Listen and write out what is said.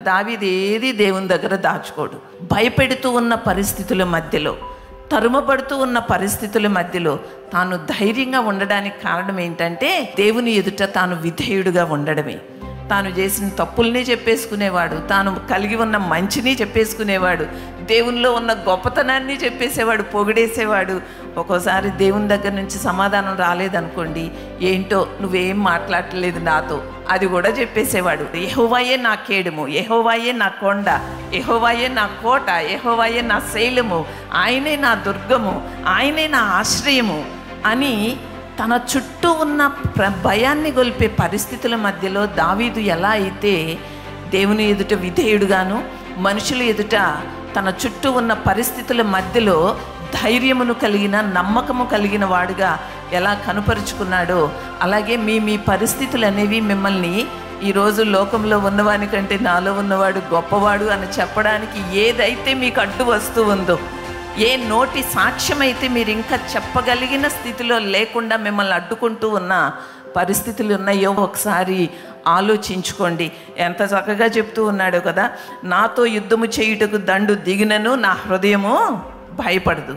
దావీదు ఏది దేవుని దగ్గర దాచుకోడు. భయపెడుతూ ఉన్న పరిస్థితుల మధ్యలో, తరుమబడుతూ ఉన్న పరిస్థితుల మధ్యలో తాను ధైర్యంగా ఉండడానికి కారణం ఏంటంటే దేవుని ఎదుట తాను విధేయుడుగా ఉండడమే. తాను చేసిన తప్పుల్ని చెప్పేసుకునేవాడు, తాను కలిగి ఉన్న మంచిని చెప్పేసుకునేవాడు, దేవునిలో ఉన్న గొప్పతనాన్ని చెప్పేసేవాడు, పొగిడేసేవాడు. ఒక్కోసారి దేవుని దగ్గర నుంచి సమాధానం రాలేదనుకోండి, ఏంటో నువ్వేం మాట్లాడలేదు నాతో, అది కూడా చెప్పేసేవాడు. యెహోవాయే నా కేడుము, యెహోవాయే నా కొండ, యెహోవాయే నా కోట, యెహోవాయే నా శైలము, ఆయనే నా దుర్గము, ఆయనే నా ఆశ్రయము అని తన చుట్టూ ఉన్న భయాన్ని గొల్పే పరిస్థితుల మధ్యలో దావీదు ఎలా అయితే దేవుని ఎదుట విధేయుడుగాను, మనుషుల ఎదుట తన చుట్టూ ఉన్న పరిస్థితుల మధ్యలో ధైర్యమును కలిగిన, నమ్మకము కలిగిన వాడుగా ఎలా కనుపరుచుకున్నాడో, అలాగే మీ పరిస్థితులు అనేవి మిమ్మల్ని ఈరోజు లోకంలో ఉన్నవానికంటే నాలో ఉన్నవాడు గొప్పవాడు అని చెప్పడానికి ఏదైతే మీకు అడ్డు వస్తూ ఉందో, ఏ నోటి సాక్ష్యం అయితే మీరు ఇంకా చెప్పగలిగిన స్థితిలో లేకుండా మిమ్మల్ని అడ్డుకుంటూ ఉన్న పరిస్థితులు ఉన్నాయో ఒకసారి ఆలోచించుకోండి. ఎంత చక్కగా చెప్తూ ఉన్నాడు కదా, నాతో యుద్ధము చేయుటకు దండు దిగినను నా హృదయము భయపడదు.